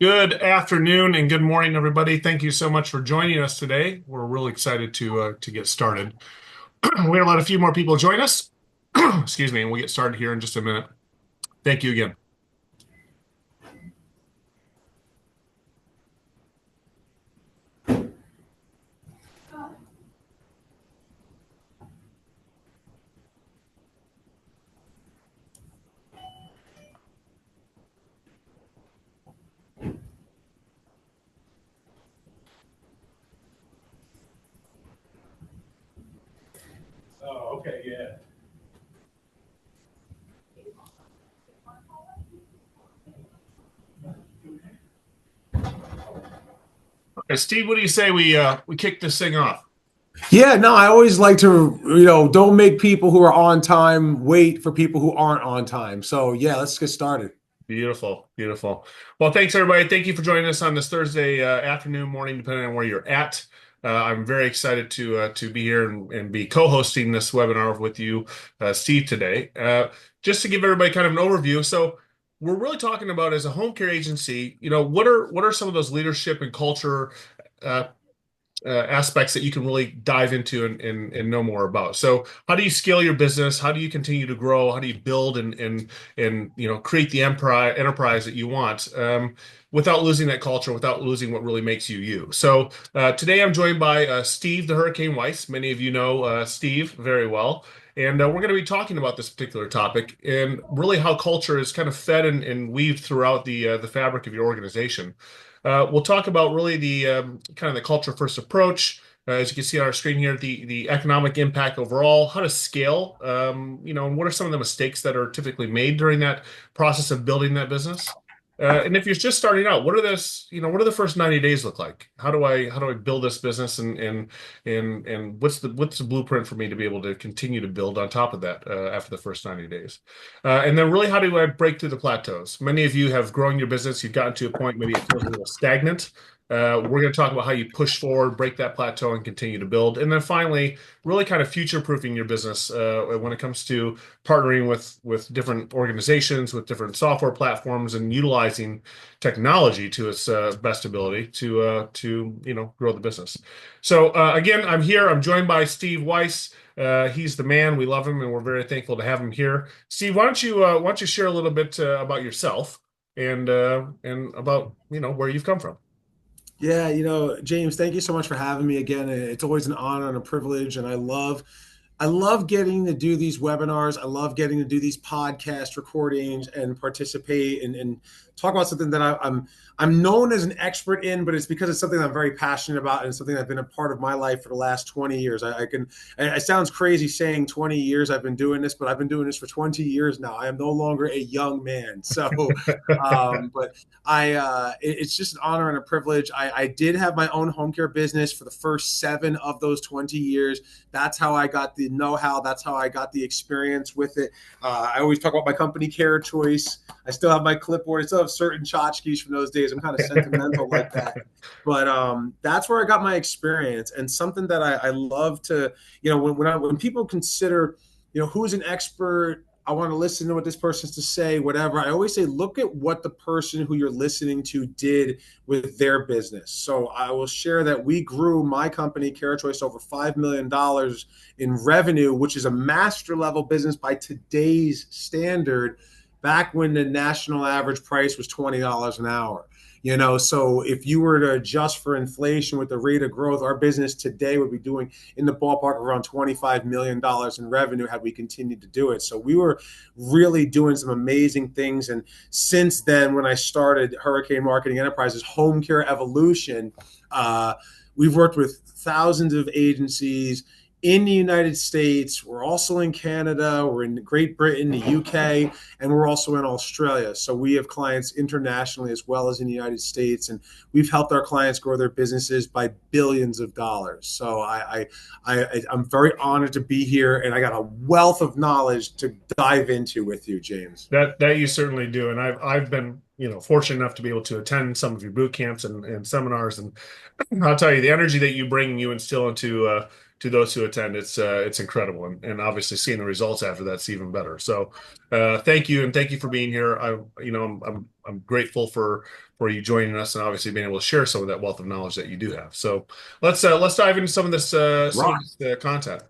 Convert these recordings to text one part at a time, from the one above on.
Good afternoon and good morning, everybody. Thank you so much for joining us today. We're really excited to get started. We're gonna let a few more people join us. Excuse me, and we'll get started here in just a minute. Thank you again. Oh, okay, yeah. Okay, Steve, what do you say we kick this thing off? Yeah, no, I always like to, don't make people who are on time wait for people who aren't on time. So, yeah, let's get started. Beautiful, beautiful. Well, thanks everybody. Thank you for joining us on this Thursday afternoon, morning, depending on where you're at. I'm very excited to be here and be co-hosting this webinar with you, Steve, today. Just to give everybody kind of an overview. So we're really talking about as a home care agency, what are some of those leadership and culture uh, aspects that you can really dive into and know more about. So, how do you scale your business? How do you continue to grow? How do you build and create the enterprise that you want without losing that culture, without losing what really makes you you? So, today I'm joined by Steve the Hurricane Weiss. Many of you know Steve very well. And we're going to be talking about this particular topic and really how culture is kind of fed and weaved throughout the fabric of your organization. We'll talk about really the kind of the culture first approach. As you can see on our screen here, the economic impact overall, how to scale, and what are some of the mistakes that are typically made during that process of building that business. And if you're just starting out, what do the first 90 days look like? How do I build this business and what's the blueprint for me to be able to continue to build on top of that after the first 90 days? And then really, how do I break through the plateaus? Many of you have grown your business. You've gotten to a point, maybe it feels a little stagnant. We're going to talk about how you push forward, break that plateau, and continue to build. And then finally, really kind of future-proofing your business when it comes to partnering with different organizations, with different software platforms, and utilizing technology to its best ability to grow the business. So again, I'm here. I'm joined by Steve Weiss. He's the man. We love him, and we're very thankful to have him here. Steve, why don't you share a little bit about yourself and about where you've come from? Yeah, James, thank you so much for having me again. It's always an honor and a privilege, and I love getting to do these webinars. I love getting to do these podcast recordings and participate and talk about something that I'm known as an expert in, but it's because it's something I'm very passionate about and something that's been a part of my life for the last 20 years. It sounds crazy saying 20 years I've been doing this, but I've been doing this for 20 years now. I am no longer a young man. So, but it's just an honor and a privilege. I did have my own home care business for the first 7 of those 20 years. That's how I got the know-how. That's how I got the experience with it. I always talk about my company, Care Choice. I still have my clipboard. I still have certain tchotchkes from those days. I'm kind of sentimental like that. But that's where I got my experience, and something that I love to, when people consider, who's an expert. I want to listen to what this person's to say, whatever. I always say, look at what the person who you're listening to did with their business. So I will share that we grew my company, Care Choice, over $5 million in revenue, which is a master level business by today's standard, back when the national average price was $20 an hour. So if you were to adjust for inflation with the rate of growth, our business today would be doing in the ballpark of around $25 million in revenue had we continued to do it. So we were really doing some amazing things. And since then, when I started Hurricane Marketing Enterprises Home Care Evolution, we've worked with thousands of agencies in the United States. We're also in Canada, we're in Great Britain, the UK, and we're also in Australia. So we have clients internationally as well as in the United States, and we've helped our clients grow their businesses by billions of dollars. So I'm very honored to be here, and I got a wealth of knowledge to dive into with you, James. That you certainly do, and I've been fortunate enough to be able to attend some of your boot camps and seminars, and I'll tell you the energy that you instill into to those who attend, it's incredible, and obviously seeing the results after that's even better. So, thank you, and thank you for being here. I'm grateful for you joining us, and obviously being able to share some of that wealth of knowledge that you do have. So, let's dive into some of this content.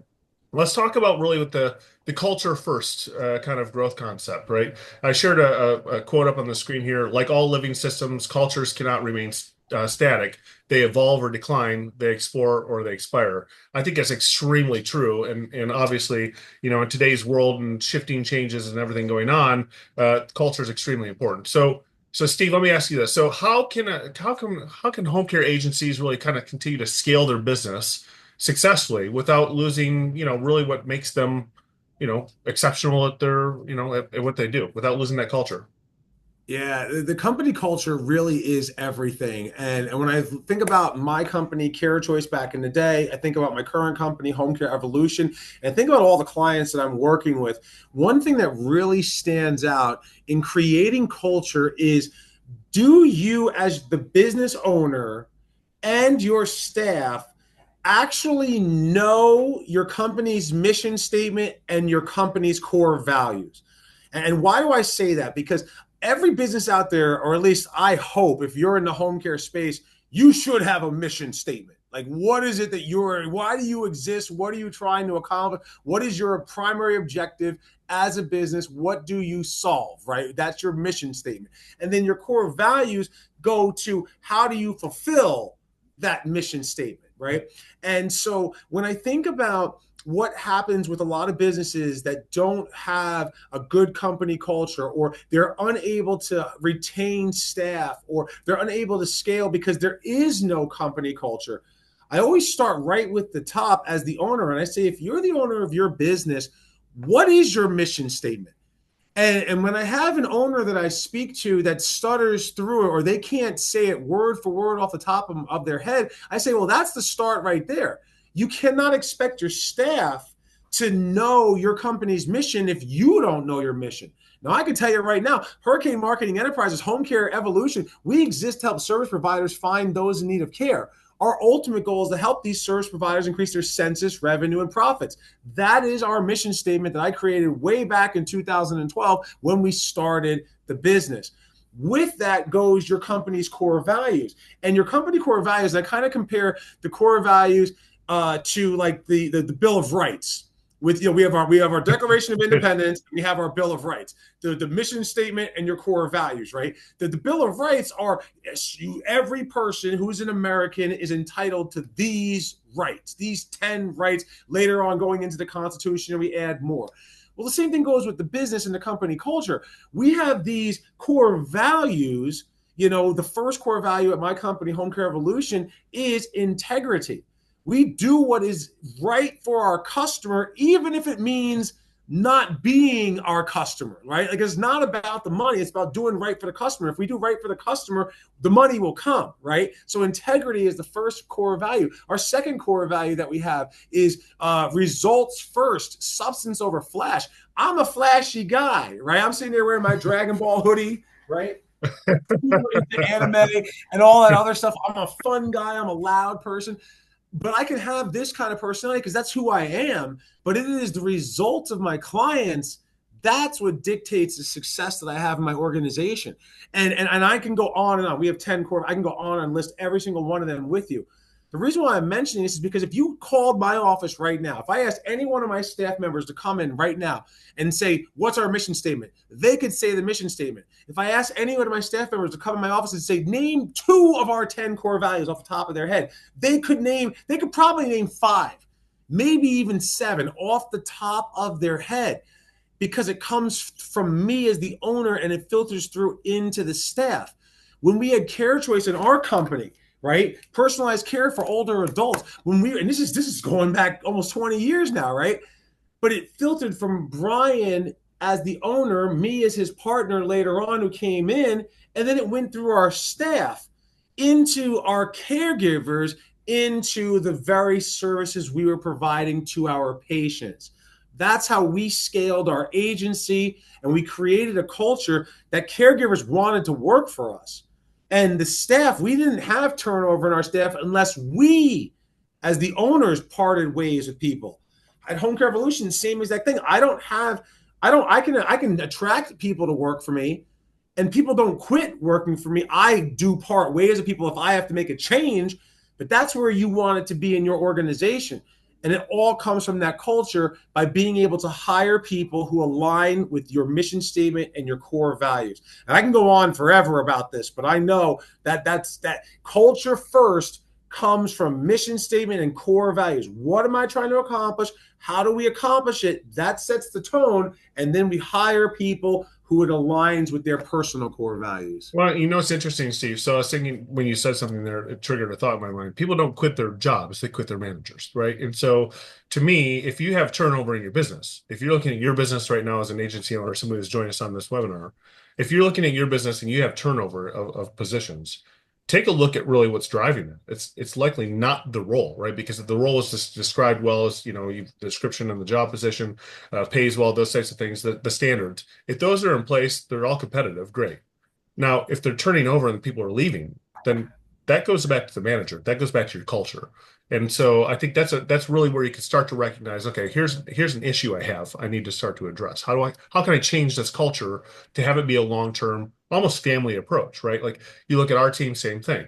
Let's talk about really with the culture first kind of growth concept, right? I shared a quote up on the screen here. Like all living systems, cultures cannot remain static. They evolve or decline, they explore or they expire. I think that's extremely true. And obviously, in today's world and shifting changes and everything going on, culture is extremely important. So Steve, let me ask you this. So how can home care agencies really kind of continue to scale their business successfully without losing, really what makes them, exceptional at at what they do, without losing that culture? Yeah, the company culture really is everything. And when I think about my company, Care Choice, back in the day, I think about my current company, Home Care Evolution, and think about all the clients that I'm working with. One thing that really stands out in creating culture is, do you, as the business owner and your staff, actually know your company's mission statement and your company's core values? And why do I say that? Because every business out there, or at least I hope, if you're in the home care space, you should have a mission statement. Like, what is it that why do you exist? What are you trying to accomplish? What is your primary objective as a business? What do you solve, right? That's your mission statement. And then your core values go to, how do you fulfill that mission statement, right? And so when I think about what happens with a lot of businesses that don't have a good company culture, or they're unable to retain staff, or they're unable to scale because there is no company culture, I always start right with the top as the owner. And I say, if you're the owner of your business, what is your mission statement? And when I have an owner that I speak to that stutters through it, or they can't say it word for word off the top of their head, I say, well, that's the start right there. You cannot expect your staff to know your company's mission if you don't know your mission. Now, I can tell you right now, Hurricane Marketing Enterprises, Home Care Evolution, we exist to help service providers find those in need of care. Our ultimate goal is to help these service providers increase their census, revenue, and profits. That is our mission statement that I created way back in 2012 when we started the business. With that goes your company's core values. And your company core values, I kind of compare the core values to like the Bill of Rights. With, we have our Declaration of Independence, we have our Bill of Rights, the mission statement and your core values, right? The Bill of Rights are, every person who's an American is entitled to these rights, these 10 rights. Later on, going into the Constitution, we add more. Well, the same thing goes with the business and the company culture. We have these core values. The first core value at my company, Home Care Evolution, is integrity. We do what is right for our customer, even if it means not being our customer, right? Like, it's not about the money. It's about doing right for the customer. If we do right for the customer, the money will come, right? So integrity is the first core value. Our second core value that we have is results first, substance over flash. I'm a flashy guy, right? I'm sitting there wearing my Dragon Ball hoodie, right? Into anime and all that other stuff. I'm a fun guy. I'm a loud person, but I can have this kind of personality because that's who I am. But it is the results of my clients. That's what dictates the success that I have in my organization. And I can go on and on. We have 10 core. I can go on and list every single one of them with you. The reason why I'm mentioning this is because if you called my office right now, if I asked any one of my staff members to come in right now and say, what's our mission statement? They could say the mission statement. If I asked any one of my staff members to come in my office and say, name 2 of our 10 core values off the top of their head, they could probably name 5, maybe even 7 off the top of their head, because it comes from me as the owner and it filters through into the staff. When we had Care Choice in our company, right? Personalized care for older adults. And this is going back almost 20 years now, right? But it filtered from Brian as the owner, me as his partner later on who came in, and then it went through our staff into our caregivers, into the very services we were providing to our patients. That's how we scaled our agency, and we created a culture that caregivers wanted to work for us. And the staff, we didn't have turnover in our staff unless we as the owners parted ways with people. At Home Care Evolution, same exact thing. I can attract people to work for me, and people don't quit working for me. I do part ways with people if I have to make a change, but that's where you want it to be in your organization. And it all comes from that culture by being able to hire people who align with your mission statement and your core values. And I can go on forever about this, but I know that culture first comes from mission statement and core values. What am I trying to accomplish? How do we accomplish it? That sets the tone. And then we hire people who it aligns with their personal core values. Well, it's interesting, Steve. So I was thinking when you said something there, it triggered a thought in my mind. People don't quit their jobs, they quit their managers, right? And so to me, if you have turnover in your business, if you're looking at your business right now as an agency owner, somebody who's joining us on this webinar, if you're looking at your business and you have turnover of positions, take a look at really what's driving it. It's likely not the role, right? Because if the role is just described well as, the description and the job position, pays well, those types of things, the standards. If those are in place, they're all competitive, great. Now, if they're turning over and people are leaving, then that goes back to the manager. That goes back to your culture. And so I think that's really where you can start to recognize, okay, here's an issue I have. I need to start to address. How can I change this culture to have it be a long-term, almost family approach, right? Like you look at our team, same thing.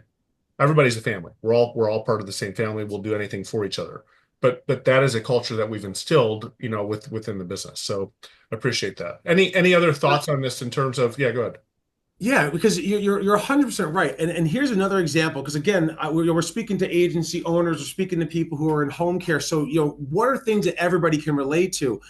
Everybody's a family. We're all part of the same family. We'll do anything for each other. But that is a culture that we've instilled, within the business. So I appreciate that. Any other thoughts on this in terms of, yeah, go ahead. Yeah, because you're 100% right. And here's another example. Because again, we're speaking to agency owners, we're speaking to people who are in home care. So what are things that everybody can relate to?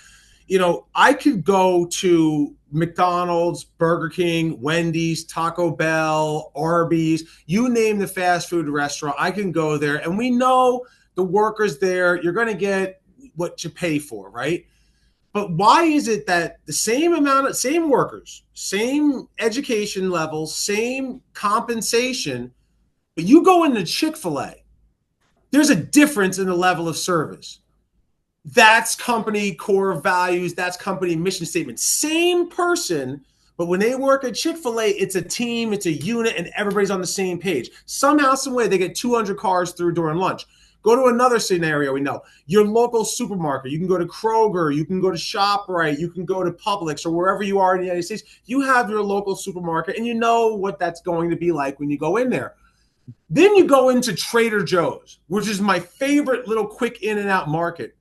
I could go to McDonald's, Burger King, Wendy's, Taco Bell, Arby's, you name the fast food restaurant. I can go there, and we know the workers there. You're going to get what you pay for, right? But why is it that the same workers, same education level, same compensation, but you go into Chick-fil-A, there's a difference in the level of service. That's company core values. That's company mission statement. Same person, but when they work at Chick-fil-A, it's a team, it's a unit, and everybody's on the same page. Somehow, some way, they get 200 cars through during lunch. Go to another scenario we know. Your local supermarket. You can go to Kroger. You can go to ShopRite. You can go to Publix or wherever you are in the United States. You have your local supermarket, and you know what that's going to be like when you go in there. Then you go into Trader Joe's, which is my favorite little quick in and out market.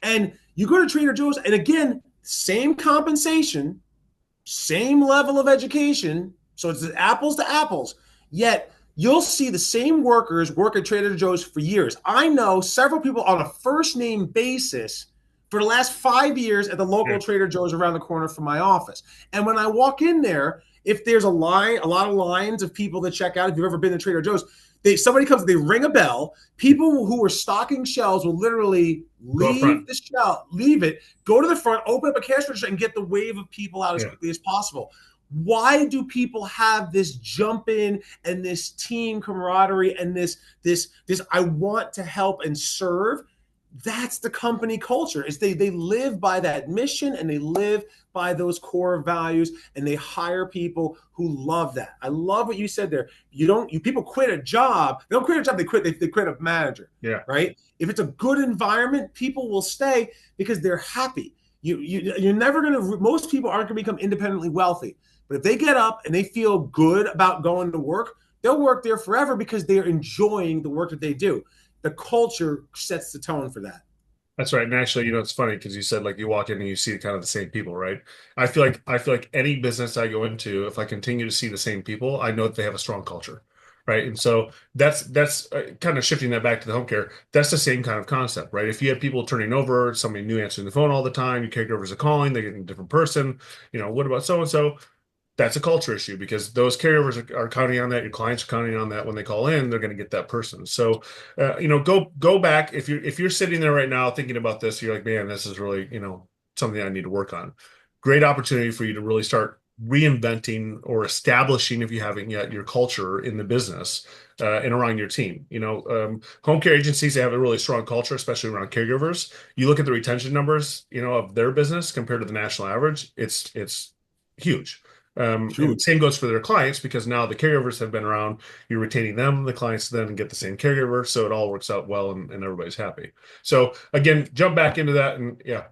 And you go to Trader Joe's, and again, same compensation, same level of education. So it's apples to apples. Yet you'll see the same workers work at Trader Joe's for years. I know several people on a first name basis for the last 5 years at the local Yeah. Trader Joe's around the corner from my office. And when I walk in there, if there's a lot of lines of people that check out, if you've ever been to Trader Joe's, somebody comes, they ring a bell. People who are stocking shelves will literally Go up front. leave the shelf, leave it, go to the front, open up a cash register, and get the wave of people out as Yeah. quickly as possible. Why do people have this jump in and this team camaraderie and this I want to help and serve? That's the company culture. Is they live by that mission and they live by those core values, and they hire people who love that. I love what you said there. You people quit a job. They don't quit a job. They quit a manager. Yeah. Right. If it's a good environment, people will stay because they're happy. You're never going to. Most people aren't going to become independently wealthy, but if they get up and they feel good about going to work, they'll work there forever because they're enjoying the work that they do. The culture sets the tone for that. That's right. And actually, it's funny because you said like you walk in and you see kind of the same people, right? I feel like any business I go into, if I continue to see the same people, I know that they have a strong culture, right? And so that's kind of shifting that back to the home care. That's the same kind of concept, right? If you have people turning over, somebody new answering the phone all the time, your caregivers are calling, they're getting a different person, what about so and so? That's a culture issue because those carriers are counting on that. Your clients are counting on that when they call in, they're going to get that person. So, go back if you're sitting there right now thinking about this, you're like, man, this is really something I need to work on. Great opportunity for you to really start reinventing or establishing, if you haven't yet, your culture in the business and around your team. Home care agencies, they have a really strong culture, especially around caregivers. You look at the retention numbers, of their business compared to the national average, it's huge. And Huge. same goes for their clients because now the caregivers have been around. You're retaining them. The clients then get the same caregiver, so it all works out well, and everybody's happy. So again, jump back into that, and yeah,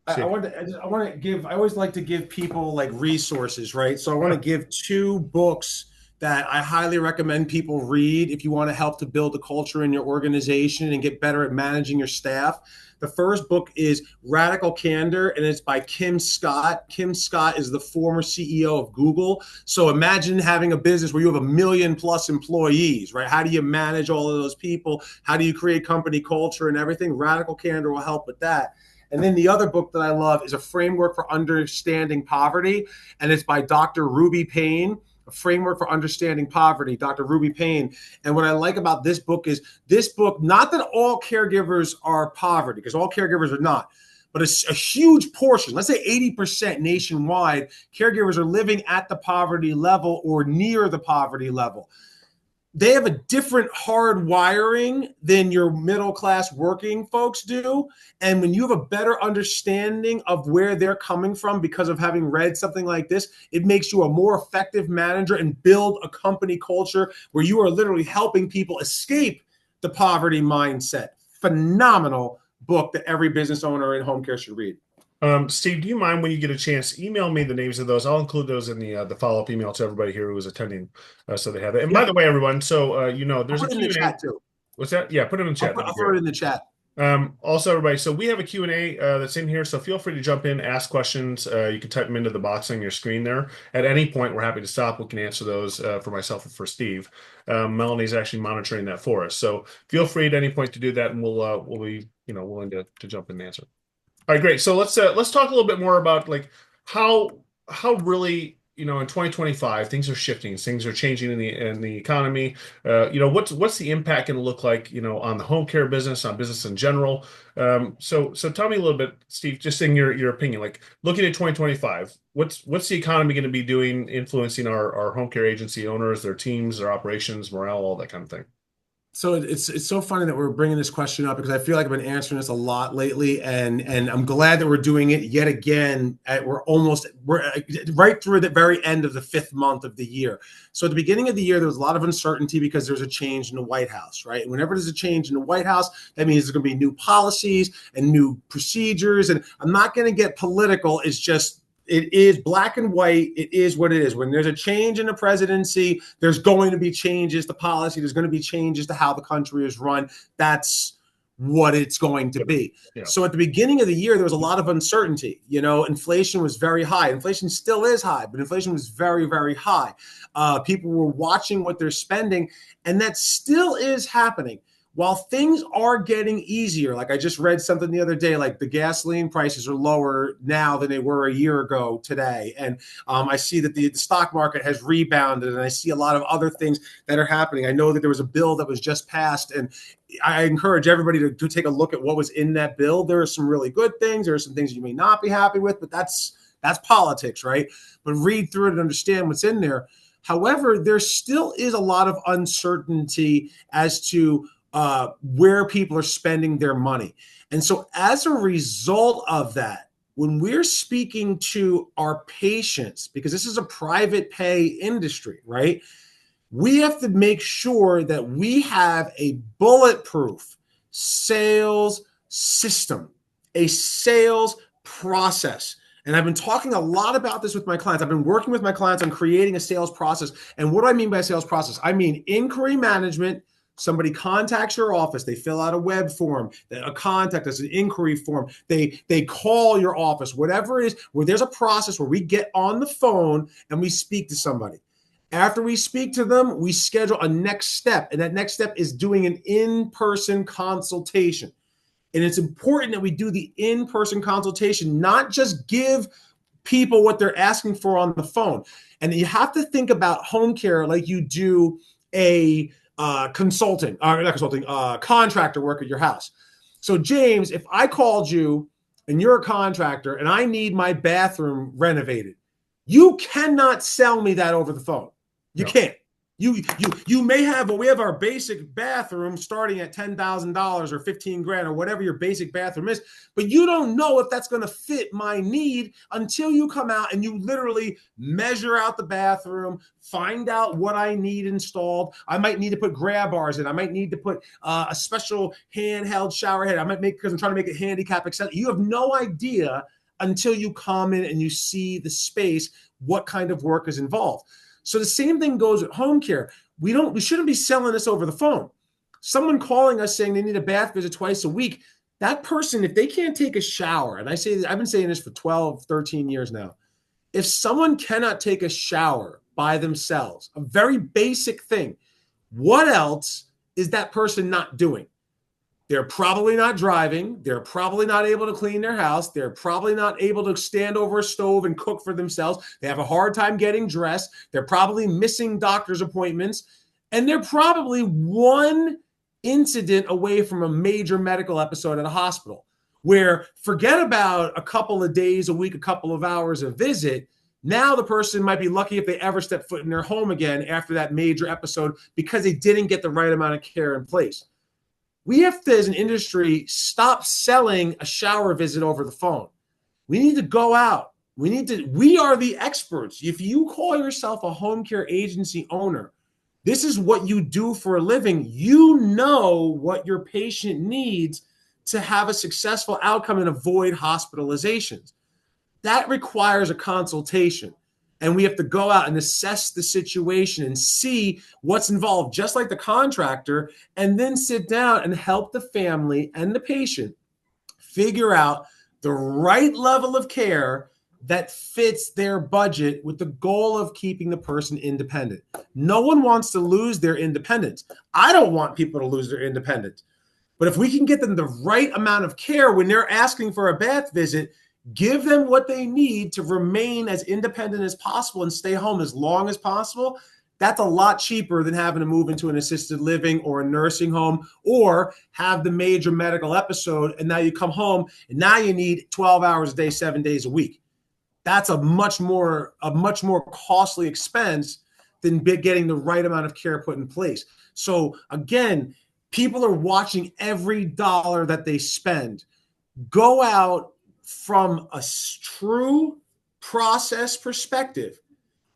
I see. want to. I want to give. I always like to give people like resources, right? So I want to Yeah. give two books that I highly recommend people read if you want to help to build a culture in your organization and get better at managing your staff. The first book is Radical Candor, and it's by Kim Scott. Kim Scott is the former CEO of Google. So imagine having a business where you have 1 million+ employees, right? How do you manage all of those people? How do you create company culture and everything? Radical Candor will help with that. And then the other book that I love is A Framework for Understanding Poverty, and it's by Dr. Ruby Payne. A Framework for Understanding Poverty, Dr. Ruby Payne. And what I like about this book is this book, not that all caregivers are poverty, because all caregivers are not, but a huge portion, let's say 80% nationwide, caregivers are living at the poverty level or near the poverty level. They have a different hard wiring than your middle class working folks do. And when you have a better understanding of where they're coming from because of having read something like this, it makes you a more effective manager and build a company culture where you are literally helping people escape the poverty mindset. Phenomenal book that every business owner in home care should read. Steve, do you mind when you get a chance, email me the names of those? I'll include those in the follow-up email to everybody here who is attending, so they have it. And by Yeah, the way, everyone, so I'll there's a put it in the Q&A. chat too. What's that? Yeah, put it in the chat. That'd be I'll great. throw it in the chat. Also, everybody, so we have a Q&A that's in here, so feel free to jump in, ask questions. You can type them into the box on your screen there. At any point, we're happy to stop. We can answer those for myself and for Steve. Melanie's actually monitoring that for us, so feel free at any point to do that, and we'll be willing to jump in and answer. All right, great. So let's talk a little bit more about like how really in 2025 things are shifting, things are changing in the economy. What's the impact going to look like on the home care business, on business in general. So tell me a little bit, Steve, just in your opinion, like looking at 2025, what's the economy going to be doing, influencing our home care agency owners, their teams, their operations, morale, all that kind of thing. So it's so funny that we're bringing this question up because I feel like I've been answering this a lot lately, and I'm glad that we're doing it yet again. We're right through the very end of the 5th month of the year. So at the beginning of the year, there was a lot of uncertainty because there's a change in the White House, right? And whenever there's a change in the White House, that means there's going to be new policies and new procedures. And I'm not going to get political. It's just it is black and white. It is what it is. When there's a change in the presidency, there's going to be changes to policy. There's going to be changes to how the country is run. That's what it's going to be. Yeah. So at the beginning of the year, there was a lot of uncertainty. Inflation was very high. Inflation still is high, but inflation was very, very high. People were watching what they're spending, and that still is happening. While things are getting easier, like I just read something the other day, like the gasoline prices are lower now than they were a year ago today. And I see that the stock market has rebounded, and I see a lot of other things that are happening. I know that there was a bill that was just passed, and I encourage everybody to take a look at what was in that bill. There are some really good things. There are some things you may not be happy with, but that's politics, right? But read through it and understand what's in there. However, there still is a lot of uncertainty as to where people are spending their money. And so as a result of that, when we're speaking to our patients, because this is a private pay industry, right? We have to make sure that we have a bulletproof sales system, a sales process. And I've been talking a lot about this with my clients. I've been working with my clients on creating a sales process. And what do I mean by a sales process? I mean inquiry management. Somebody contacts your office, they fill out a web form, a contact us, an inquiry form, they call your office, whatever it is, where there's a process where we get on the phone and we speak to somebody. After we speak to them, we schedule a next step, and that next step is doing an in-person consultation. And it's important that we do the in-person consultation, not just give people what they're asking for on the phone. And you have to think about home care like you do a contractor work at your house. So James, if I called you and you're a contractor and I need my bathroom renovated, you cannot sell me that over the phone. You No. can't. You may have, but we have our basic bathroom starting at $10,000 or 15 grand or whatever your basic bathroom is, but you don't know if that's going to fit my need until you come out and you literally measure out the bathroom, find out what I need installed. I might need to put grab bars in. I might need to put a special handheld shower head. I might make, because I'm trying to make it handicap accessible. You have no idea until you come in and you see the space, what kind of work is involved. So the same thing goes with home care. We shouldn't be selling this over the phone. Someone calling us saying they need a bath visit twice a week, that person, if they can't take a shower, and I've been saying this for 12, 13 years now, if someone cannot take a shower by themselves, a very basic thing, what else is that person not doing? They're probably not driving. They're probably not able to clean their house. They're probably not able to stand over a stove and cook for themselves. They have a hard time getting dressed. They're probably missing doctor's appointments. And they're probably one incident away from a major medical episode at a hospital where, forget about a couple of days a week, a couple of hours a visit. Now the person might be lucky if they ever step foot in their home again after that major episode because they didn't get the right amount of care in place. We have to, as an industry, stop selling a shower visit over the phone. We need to go out. We are the experts. If you call yourself a home care agency owner, this is what you do for a living. You know what your patient needs to have a successful outcome and avoid hospitalizations. That requires a consultation. And we have to go out and assess the situation and see what's involved, just like the contractor, and then sit down and help the family and the patient figure out the right level of care that fits their budget with the goal of keeping the person independent. No one wants to lose their independence. I don't want people to lose their independence. But if we can get them the right amount of care when they're asking for a bath visit, give them what they need to remain as independent as possible and stay home as long as possible, that's a lot cheaper than having to move into an assisted living or a nursing home or have the major medical episode and now you come home and now you need 12 hours a day, 7 days a week. That's a much more costly expense than getting the right amount of care put in place. So again, people are watching every dollar that they spend. Go out from a true process perspective,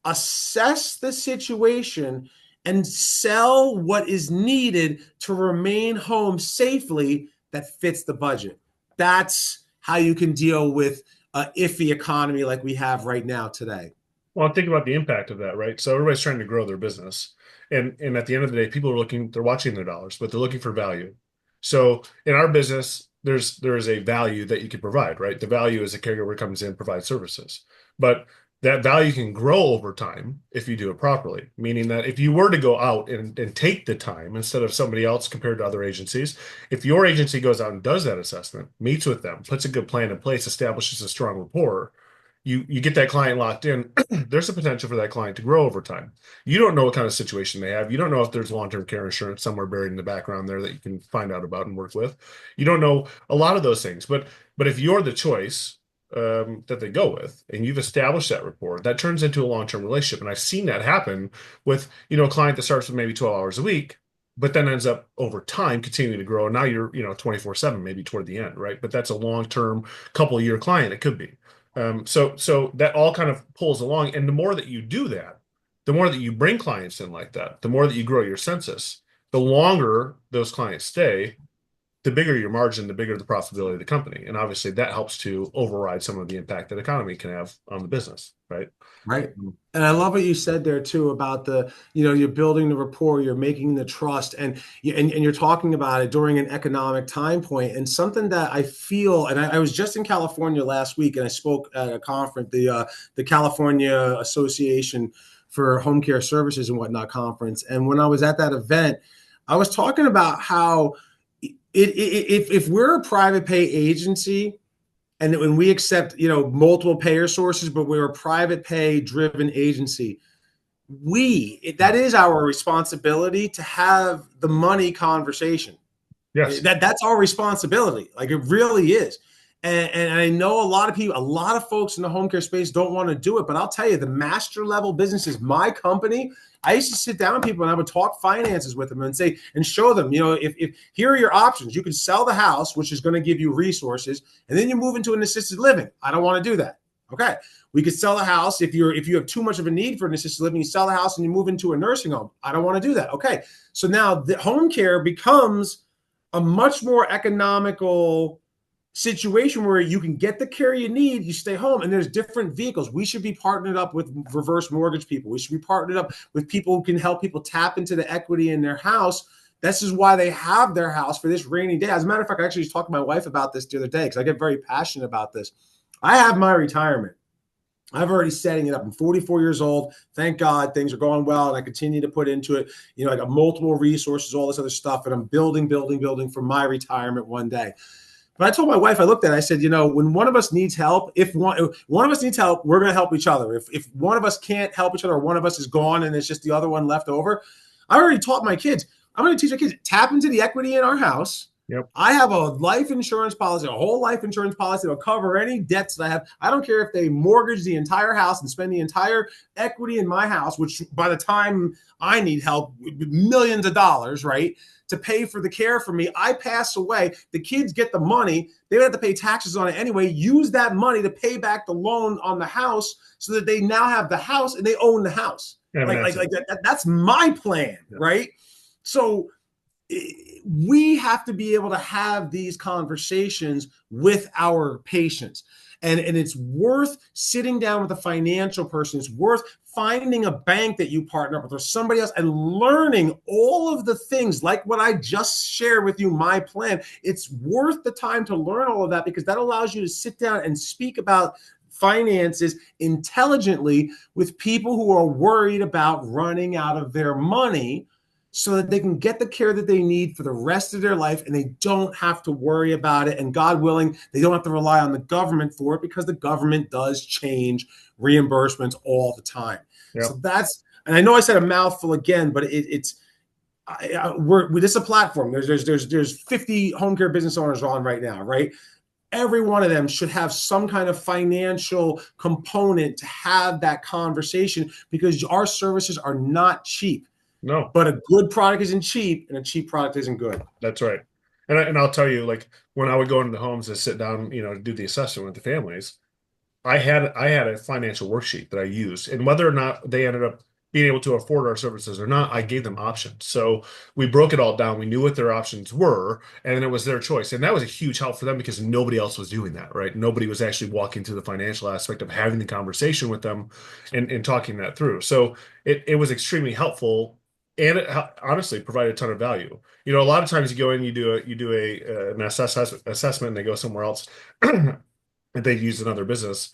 assess the situation and sell what is needed to remain home safely that fits the budget. That's how you can deal with an iffy economy like we have right now today. Well, think about the impact of that, right? So everybody's trying to grow their business. And at the end of the day, people are they're watching their dollars, but they're looking for value. So in our business, there is a value that you can provide, right? The value is a caregiver comes in, provides services. But that value can grow over time if you do it properly. Meaning that if you were to go out and take the time instead of somebody else compared to other agencies, if your agency goes out and does that assessment, meets with them, puts a good plan in place, establishes a strong rapport, you get that client locked in, there's a potential for that client to grow over time. You don't know what kind of situation they have. You don't know if there's long-term care insurance somewhere buried in the background there that you can find out about and work with. You don't know a lot of those things. But if you're the choice that they go with and you've established that rapport, that turns into a long-term relationship. And I've seen that happen with, a client that starts with maybe 12 hours a week, but then ends up over time continuing to grow. And now you're, 24/7, maybe toward the end, right? But that's a long-term couple year client. It could be. So that all kind of pulls along. And the more that you do that, the more that you bring clients in like that, the more that you grow your census, the longer those clients stay, the bigger your margin, the bigger the profitability of the company. And obviously that helps to override some of the impact that economy can have on the business, right? Right. And I love what you said there too about you're building the rapport, you're making the trust, and you're talking about it during an economic time point. And something that I feel, and I was just in California last week, and I spoke at a conference, the California Association for Home Care Services and whatnot conference. And when I was at that event, I was talking about how if we're a private pay agency, and when we accept, multiple payer sources, but we're a private pay driven agency, that is our responsibility to have the money conversation. Yes. That's our responsibility. Like it really is. And I know a lot of people, a lot of folks in the home care space don't want to do it, but I'll tell you, the master level businesses, my company, I used to sit down with people and I would talk finances with them and say, and show them, if here are your options. You can sell the house, which is going to give you resources, and then you move into an assisted living. I don't want to do that. Okay. We could sell the house. If you have too much of a need for an assisted living, you sell the house and you move into a nursing home. I don't want to do that. Okay. So now the home care becomes a much more economical situation where you can get the care you need, you stay home, and there's different vehicles. We should be partnered up with reverse mortgage people. We should be partnered up with people who can help people tap into the equity in their house. This is why they have their house for this rainy day. As a matter of fact, I actually just talked to my wife about this the other day because I get very passionate about this. I have my retirement. I've already setting it up. I'm 44 years old. Thank God things are going well, and I continue to put into it. I got multiple resources, all this other stuff, and I'm building for my retirement one day. But I told my wife, I looked at it, I said, when one of us needs help, if one of us needs help, we're going to help each other. If one of us can't help each other, or one of us is gone and it's just the other one left over, I already taught my kids. I'm going to teach my kids, tap into the equity in our house. Yep. I have a life insurance policy, a whole life insurance policy that'll cover any debts that I have. I don't care if they mortgage the entire house and spend the entire equity in my house, which by the time I need help, millions of dollars, right? To pay for the care for me. I pass away. The kids get the money. They don't have to pay taxes on it anyway. Use that money to pay back the loan on the house so that they now have the house and they own the house. Yeah, like that's my plan, yeah. Right? So we have to be able to have these conversations with our patients. And it's worth sitting down with a financial person. It's worth finding a bank that you partner up with or somebody else and learning all of the things like what I just shared with you, my plan. It's worth the time to learn all of that because that allows you to sit down and speak about finances intelligently with people who are worried about running out of their money so that they can get the care that they need for the rest of their life and they don't have to worry about it. And God willing, they don't have to rely on the government for it because the government does change reimbursements all the time. Yep. So and I know I said a mouthful again, but this is a platform. There's 50 home care business owners on right now, right? Every one of them should have some kind of financial component to have that conversation because our services are not cheap. No. But a good product isn't cheap, and a cheap product isn't good. That's right. And I'll tell you, like when I would go into the homes to sit down, to do the assessment with the families, I had a financial worksheet that I used, and whether or not they ended up being able to afford our services or not, I gave them options. So we broke it all down. We knew what their options were, and then it was their choice. And that was a huge help for them because nobody else was doing that, right? Nobody was actually walking through the financial aspect of having the conversation with them and talking that through. So it was extremely helpful. And it honestly provided a ton of value. A lot of times you go in, you do an assessment, and they go somewhere else, and they use another business.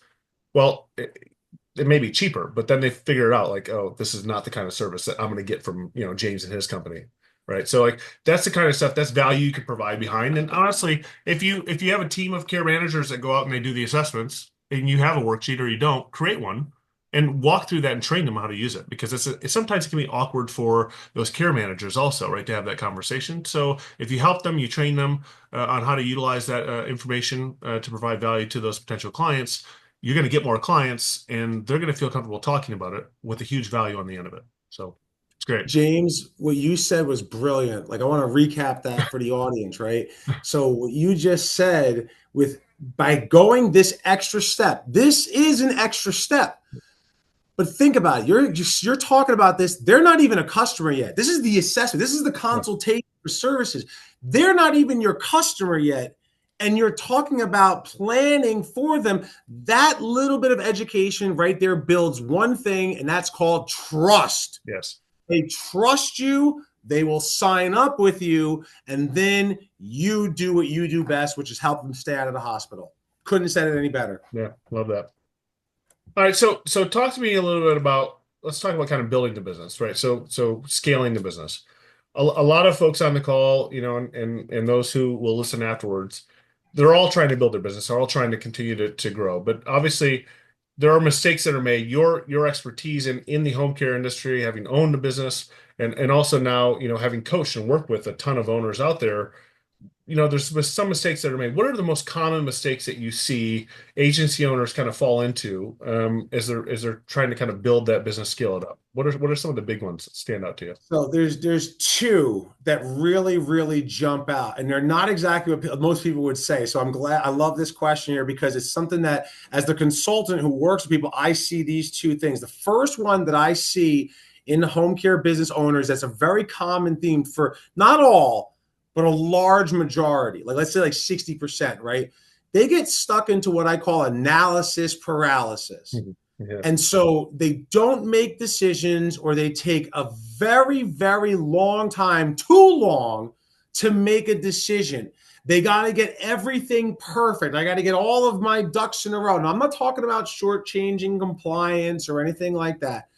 Well, it may be cheaper, but then they figure it out like, oh, this is not the kind of service that I'm going to get from James and his company, right? So like that's the kind of stuff that's value you can provide behind. And honestly, if you have a team of care managers that go out and they do the assessments, and you have a worksheet or you don't, create one and walk through that and train them how to use it because it's sometimes it can be awkward for those care managers also, right, to have that conversation. So if you help them, you train them on how to utilize that information to provide value to those potential clients, you're going to get more clients and they're going to feel comfortable talking about it with a huge value on the end of it. So it's great. James, what you said was brilliant. Like I want to recap that for the audience, right? So what you just said by going this extra step, this is an extra step. But think about it. You're talking about this. They're not even a customer yet. This is the assessment. This is the consultation for services. They're not even your customer yet. And you're talking about planning for them. That little bit of education right there builds one thing, and that's called trust. Yes. They trust you. They will sign up with you. And then you do what you do best, which is help them stay out of the hospital. Couldn't have said it any better. Yeah, love that. All right, so talk to me a little bit about, let's talk about kind of building the business, right? So scaling the business. A lot of folks on the call, and those who will listen afterwards, they're all trying to build their business. They're all trying to continue to grow. But obviously, there are mistakes that are made. Your expertise in the home care industry, having owned a business, and also now, having coached and worked with a ton of owners out there, there's some mistakes that are made. What are the most common mistakes that you see agency owners kind of fall into as they're trying to kind of build that business, scale it up? What are some of the big ones that stand out to you? So there's two that really jump out, and they're not exactly what most people would say. So I'm glad I love this question here because it's something that, as the consultant who works with people, I see these two things. The first one that I see in home care business owners, that's a very common theme for not all, but a large majority. Like let's say like 60%, right? They get stuck into what I call analysis paralysis. Mhm. Yeah. And so they don't make decisions, or they take a very long time, too long, to make a decision. They got to get everything perfect. I got to get all of my ducks in a row. Now, I'm not talking about shortchanging compliance or anything like that,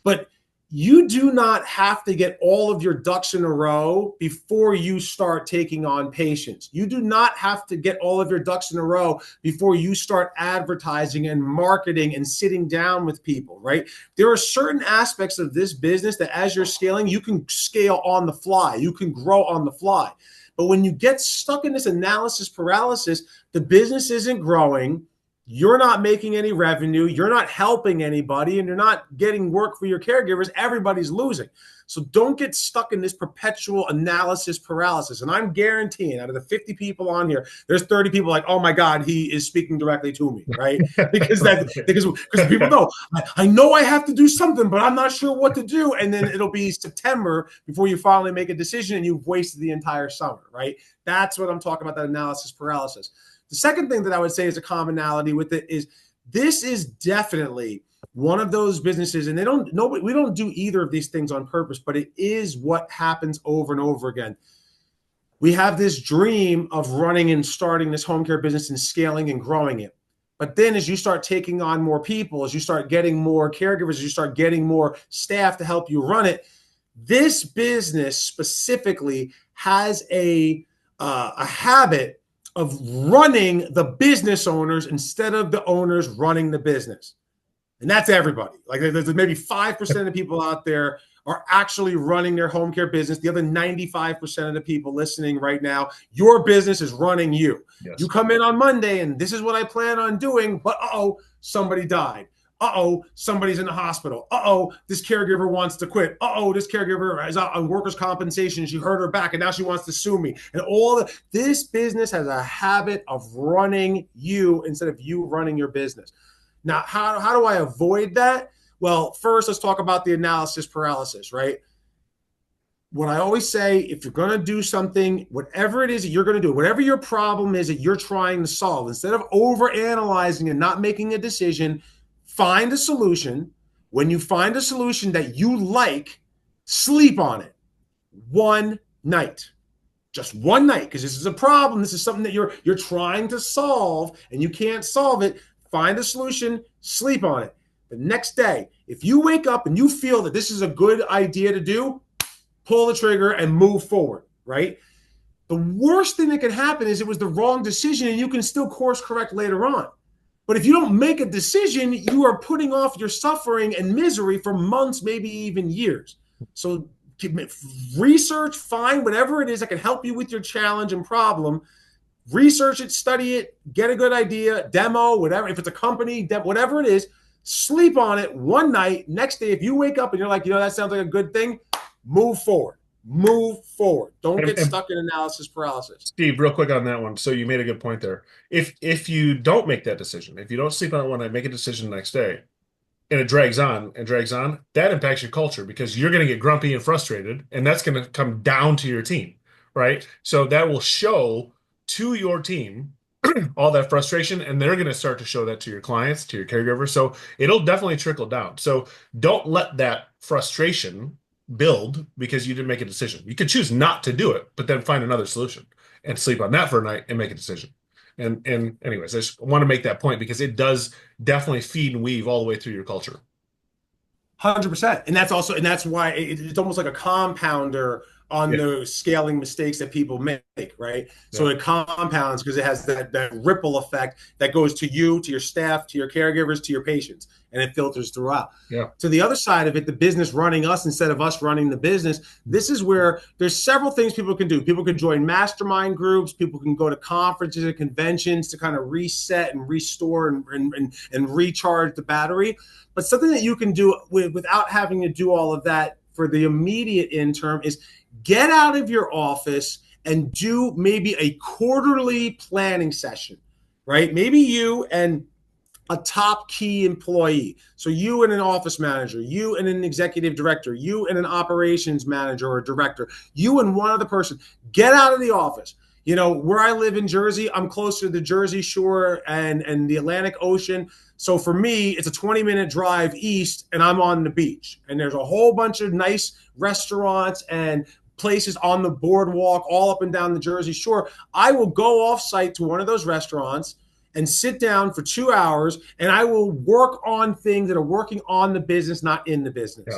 but you do not have to get all of your ducks in a row before you start taking on patients. You do not have to get all of your ducks in a row before you start advertising and marketing and sitting down with people, right? There are certain aspects of this business that as you're scaling, you can scale on the fly. You can grow on the fly. But when you get stuck in this analysis paralysis, the business isn't growing. You're not making any revenue, you're not helping anybody, and you're not getting work for your caregivers. Everybody's losing. So don't get stuck in this perpetual analysis paralysis. And I'm guaranteeing out of the 50 people on here, there's 30 people like, oh my God, he is speaking directly to me, right? Because people know, I know I have to do something, but I'm not sure what to do. And then it'll be September before you finally make a decision and you've wasted the entire summer, right? That's what I'm talking about, that analysis paralysis. The second thing that I would say is a commonality with it is this is definitely one of those businesses, and we don't do either of these things on purpose, but it is what happens over and over again. We have this dream of running and starting this home care business and scaling and growing it. But then as you start taking on more people, as you start getting more caregivers, as you start getting more staff to help you run it, this business specifically has a habit of running the business owners instead of the owners running the business. And that's everybody. Like there's maybe 5% of people out there are actually running their home care business. The other 95% of the people listening right now, your business is running you. You Yes. come in on Monday and this is what I plan on doing, but somebody died. Somebody's in the hospital. This caregiver wants to quit. This caregiver is out on workers' compensation. She hurt her back and now she wants to sue me. And this business has a habit of running you instead of you running your business. Now, how do I avoid that? Well, first, let's talk about the analysis paralysis, right? What I always say, if you're going to do something, whatever it is that you're going to do, whatever your problem is that you're trying to solve, instead of overanalyzing and not making a decision, find a solution. When you find a solution that you like, sleep on it one night. Just one night, because this is a problem. This is something that you're trying to solve and you can't solve it. Find a solution, sleep on it. The next day, if you wake up and you feel that this is a good idea to do, pull the trigger and move forward, right? The worst thing that can happen is it was the wrong decision and you can still course correct later on. But if you don't make a decision, you are putting off your suffering and misery for months, maybe even years. So research, find whatever it is that can help you with your challenge and problem. Research it, study it, get a good idea, demo, whatever. If it's a company, whatever it is, sleep on it one night. Next day, if you wake up and you're like, that sounds like a good thing, move forward. Move forward. Don't get And stuck in analysis paralysis. Steve, real quick on that one. So you made a good point there. If you don't make that decision, if you don't sleep on it one night, make a decision the next day, and it drags on and drags on, that impacts your culture because you're going to get grumpy and frustrated, and that's going to come down to your team, right? So that will show to your team all that frustration, and they're going to start to show that to your clients, to your caregivers. So it'll definitely trickle down. So don't let that frustration build because you didn't make a decision. You could choose not to do it, but then find another solution and sleep on that for a night and make a decision. And anyways, I just want to make that point because it does definitely feed and weave all the way through your culture. 100%. And that's why it's almost like a compounder on Yeah. the scaling mistakes that people make, right? So Yeah. it compounds because it has that ripple effect that goes to you, to your staff, to your caregivers, to your patients, and it filters throughout. Yeah. To the other side of it, the business running us instead of us running the business. This is where there's several things people can do. People can join mastermind groups. People can go to conferences and conventions to kind of reset and restore and recharge the battery. But something that you can do without having to do all of that for the immediate interim is get out of your office and do maybe a quarterly planning session, right? Maybe you and a top key employee. So you and an office manager, you and an executive director, you and an operations manager or director, you and one other person, get out of the office. You know, where I live in Jersey, I'm close to the Jersey Shore and the Atlantic Ocean. So for me, it's a 20-minute drive east and I'm on the beach. And there's a whole bunch of nice restaurants and places on the boardwalk all up and down the Jersey Shore. I will go off site to one of those restaurants and sit down for 2 hours and I will work on things that are working on the business, not in the Yeah. business.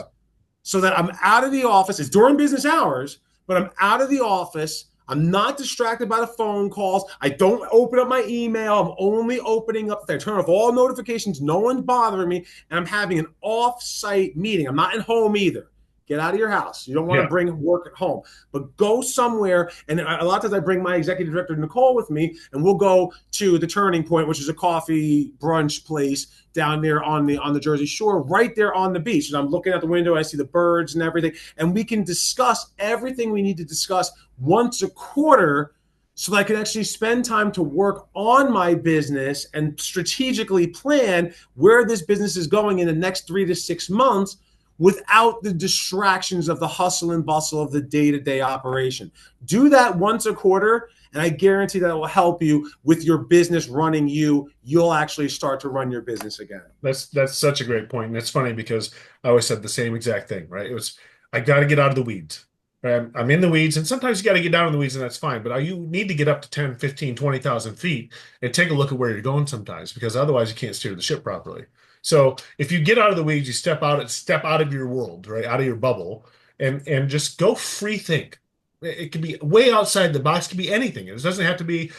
So that I'm out of the office. It's during business hours, but I'm out of the office. I'm not distracted by the phone calls. I don't open up my email. I'm only opening up, I turn off all notifications. No one's bothering me. And I'm having an off-site meeting. I'm not at home either. Get out of your house. You don't want to Yeah. bring work at home, but go somewhere. And a lot of times I bring my executive director, Nicole, with me, and we'll go to the Turning Point, which is a coffee brunch place down there on the Jersey Shore, right there on the beach. And I'm looking out the window, I see the birds and everything. And we can discuss everything we need to discuss once a quarter so that I can actually spend time to work on my business and strategically plan where this business is going in the next 3 to 6 months without the distractions of the hustle and bustle of the day-to-day operation. Do that once a quarter, and I guarantee that will help you with your business running you. You'll actually start to run your business again. That's such a great point. And it's funny because I always said the same exact thing, right? It was I got to get out of the weeds. I'm in the weeds, and sometimes you got to get down in the weeds, and that's fine. But you need to get up to 10, 15, 20,000 feet and take a look at where you're going sometimes, because otherwise you can't steer the ship properly. So if you get out of the weeds, you step out of your world, right? Out of your bubble, and just go free think. It can be way outside the box, it can be anything. It doesn't have to be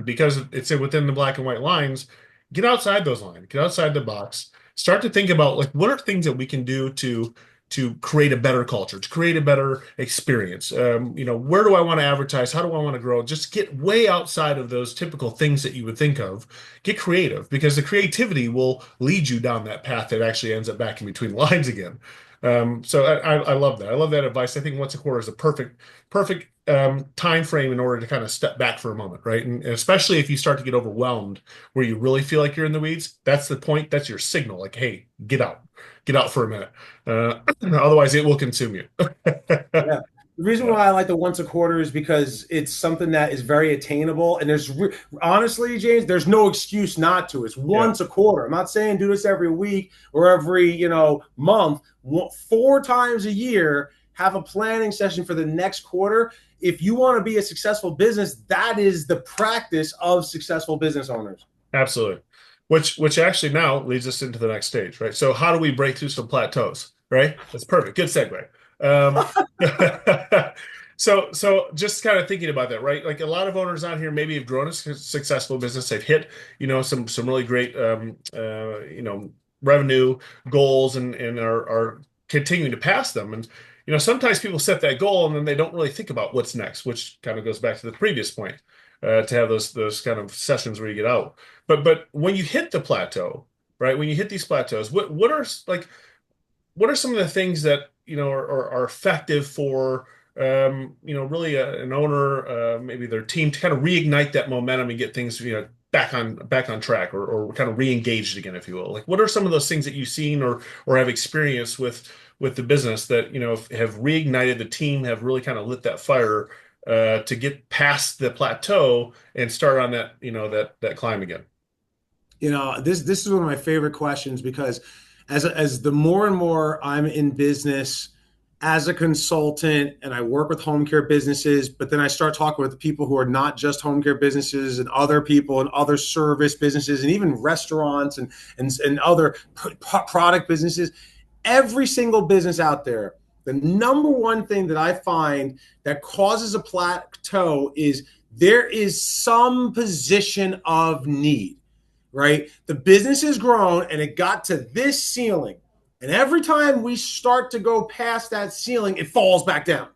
because it's within the black and white lines. Get outside those lines, get outside the box, start to think about like what are things that we can do to create a better culture, to create a better experience. Where do I want to advertise? How do I want to grow? Just get way outside of those typical things that you would think of. Get creative, because the creativity will lead you down that path that actually ends up back in between the lines again. So I love that. I love that advice. I think once a quarter is a perfect time frame in order to kind of step back for a moment, right? And especially if you start to get overwhelmed, where you really feel like you're in the weeds, that's the point. That's your signal. Like, hey, get out for a minute. Otherwise, it will consume you. Yeah. The reason Yeah, why I like the once a quarter is because it's something that is very attainable. And honestly, James, there's no excuse not to. It's yeah, once a quarter. I'm not saying do this every week or every, month. 4 times a year, have a planning session for the next quarter. If you want to be a successful business, that is the practice of successful business owners. absolutely. Which actually now leads us into the next stage, right? So how do we break through some plateaus, right? That's perfect. Good segue. Um, so just kind of thinking about that, right? Like a lot of owners out here maybe have grown a successful business. They've hit, some really great, revenue goals and are continuing to pass them. And, sometimes people set that goal and then they don't really think about what's next, which kind of goes back to the previous point, to have those kind of sessions where you get out. But when you hit the plateau, right? When you hit these plateaus, what are some of the things that are effective for really an owner, maybe their team, to kind of reignite that momentum and get things back on track, or kind of re-engaged again, if you will? Like, what are some of those things that you've seen or have experienced with the business that have reignited the team, have really kind of lit that fire to get past the plateau and start on that climb again? This is one of my favorite questions because as the more and more I'm in business as a consultant and I work with home care businesses, but then I start talking with the people who are not just home care businesses and other people and other service businesses and even restaurants and other product businesses. Every single business out there The number one thing that I find that causes a plateau is there is some position of need, right? The business has grown and it got to this ceiling. And every time we start to go past that ceiling, it falls back down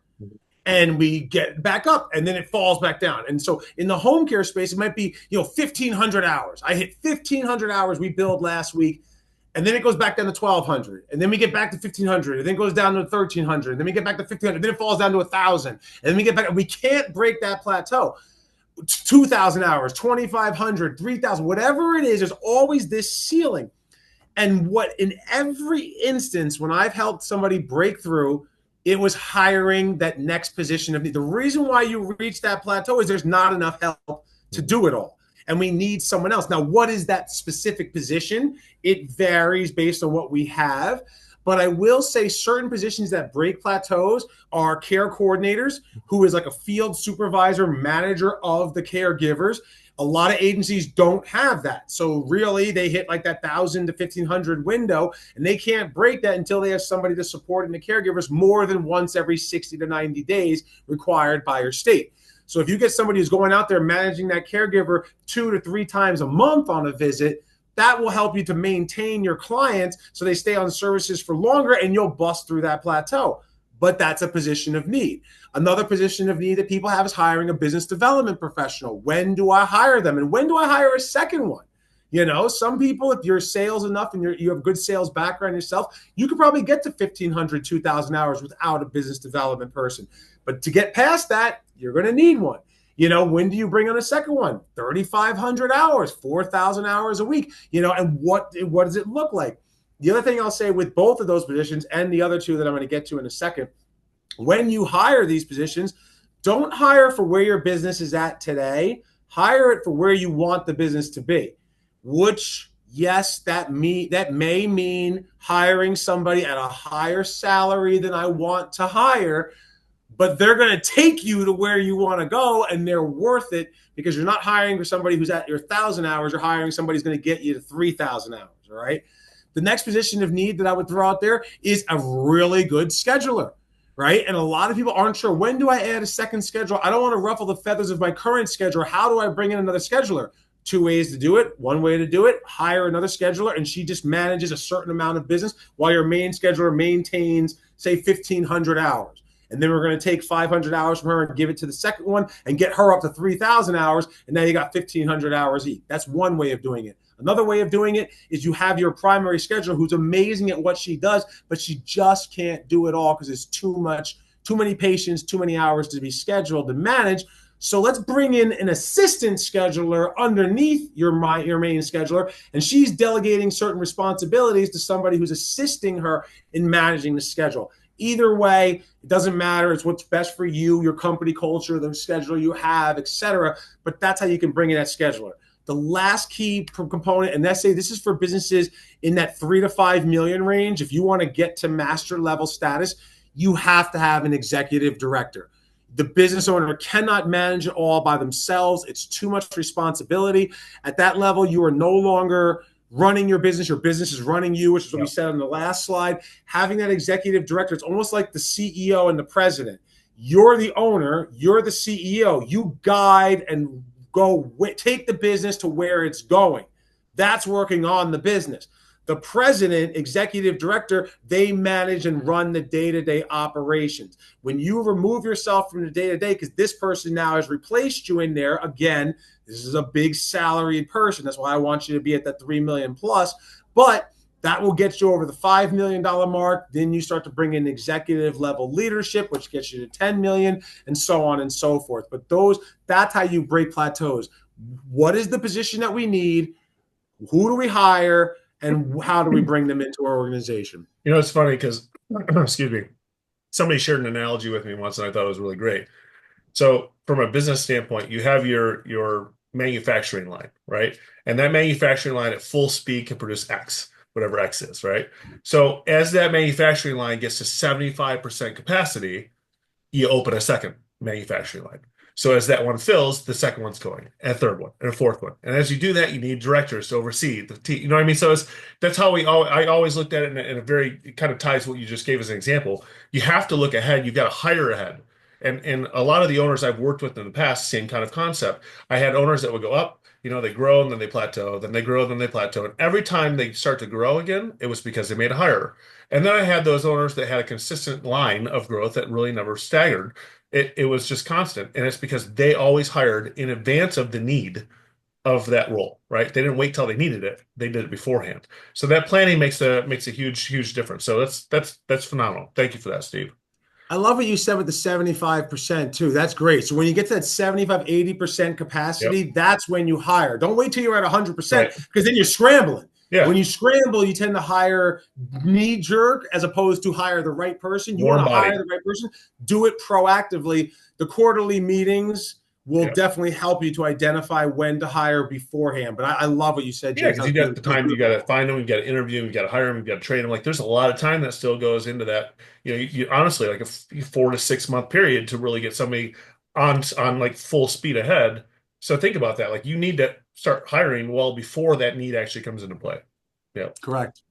and we get back up and then it falls back down. And so in the home care space, it might be, 1,500 hours. I hit 1,500 hours we billed last week. And then it goes back down to 1,200. And then we get back to 1,500. And then it goes down to 1,300. And then we get back to 1,500. Then it falls down to 1,000. And then we get back. We can't break that plateau. 2,000 hours, 2,500, 3,000, whatever it is, there's always this ceiling. And what in every instance, when I've helped somebody break through, it was hiring that next position of need. The reason why you reach that plateau is there's not enough help to do it all. And we need someone else. Now, what is that specific position? It varies based on what we have. But I will say certain positions that break plateaus are care coordinators, who is like a field supervisor, manager of the caregivers. A lot of agencies don't have that. So really they hit like that 1,000 to 1,500 window, and they can't break that until they have somebody to support in the caregivers more than once every 60 to 90 days required by your state. So if you get somebody who's going out there managing that caregiver 2 to 3 times a month on a visit, that will help you to maintain your clients so they stay on services for longer and you'll bust through that plateau. But that's a position of need. Another position of need that people have is hiring a business development professional. When do I hire them? And when do I hire a second one? Some people, if you're sales enough and you have good sales background yourself, you could probably get to 1,500, 2,000 hours without a business development person. But to get past that, you're going to need one. When do you bring on a second one? 3,500 hours, 4,000 hours a week, and what does it look like? The other thing I'll say with both of those positions and the other two that I'm going to get to in a second, when you hire these positions, don't hire for where your business is at today. Hire it for where you want the business to be, which, yes, that may mean hiring somebody at a higher salary than I want to hire, but they're going to take you to where you want to go and they're worth it because you're not hiring for somebody who's at your 1,000 hours. You're hiring somebody who's going to get you to 3,000 hours. All right. The next position of need that I would throw out there is a really good scheduler, right? And a lot of people aren't sure, when do I add a second scheduler? I don't want to ruffle the feathers of my current scheduler. How do I bring in another scheduler? 2 ways to do it. One way to do it, hire another scheduler and she just manages a certain amount of business while your main scheduler maintains, say, 1,500 hours. And then we're going to take 500 hours from her and give it to the second one and get her up to 3,000 hours. And now you got 1,500 hours each. That's one way of doing it. Another way of doing it is you have your primary scheduler who's amazing at what she does, but she just can't do it all because it's too many patients, too many hours to be scheduled and managed. So let's bring in an assistant scheduler underneath your main scheduler, and she's delegating certain responsibilities to somebody who's assisting her in managing the schedule. Either way, it doesn't matter. It's what's best for you, your company culture, the scheduler you have, etc. But that's how you can bring in that scheduler. The last key component, and let's say this is for businesses in that 3 to 5 million range. If you want to get to master level status, you have to have an executive director. The business owner cannot manage it all by themselves. It's too much responsibility. At that level, you are no longer running your business is running you, which is what we said on the last slide. Having that executive director, it's almost like the CEO and the president. You're the owner, you're the CEO. You guide and take the business to where it's going. That's working on the business. The president, executive director, they manage and run the day-to-day operations. When you remove yourself from the day-to-day, because this person now has replaced you in there, again, this is a big salaried person. That's why I want you to be at that 3 million plus. But that will get you over the $5 million mark. Then you start to bring in executive level leadership, which gets you to 10 million and so on and so forth. But that's how you break plateaus. What is the position that we need? Who do we hire? And how do we bring them into our organization? It's funny because, excuse me, somebody shared an analogy with me once and I thought it was really great. So from a business standpoint, you have your manufacturing line, right? And that manufacturing line at full speed can produce X, whatever X is, right? So as that manufacturing line gets to 75% capacity, you open a second manufacturing line. So as that one fills, the second one's going, and a third one, and a fourth one. And as you do that, you need directors to oversee the team. You know what I mean? So that's how I always looked at it in a very, it kind of ties what you just gave as an example. You have to look ahead. You've got to hire ahead. And a lot of the owners I've worked with in the past, same kind of concept. I had owners that would go up, they grow and then they plateau, then they grow, then they plateau. And every time they start to grow again, it was because they made a hire. And then I had those owners that had a consistent line of growth that really never staggered. It was just constant. And it's because they always hired in advance of the need of that role, right? They didn't wait till they needed it. They did it beforehand. So that planning makes a huge difference. So that's phenomenal. Thank you for that, Steve. I love what you said with the 75% too. That's great. So when you get to that 75, 80% Yep. capacity, that's when you hire. Don't wait till you're at 100% Right. because then you're scrambling. Yeah. When you scramble, you tend to hire knee jerk as opposed to hire the right person. You want Warm to hire body. the right person, do it proactively. The quarterly meetings will Yeah. definitely help you to identify when to hire beforehand. But I love what you said, Yeah, James. because you got the That was time, you got to beautiful. find them, you got to interview them, you got to hire them, you got to train them. Like there's a lot of time that still goes into that. You honestly like a 4 to 6 month period to really get somebody on like full speed ahead. So think about that. Like you need to start hiring well before that need actually comes into play. Yeah. Correct.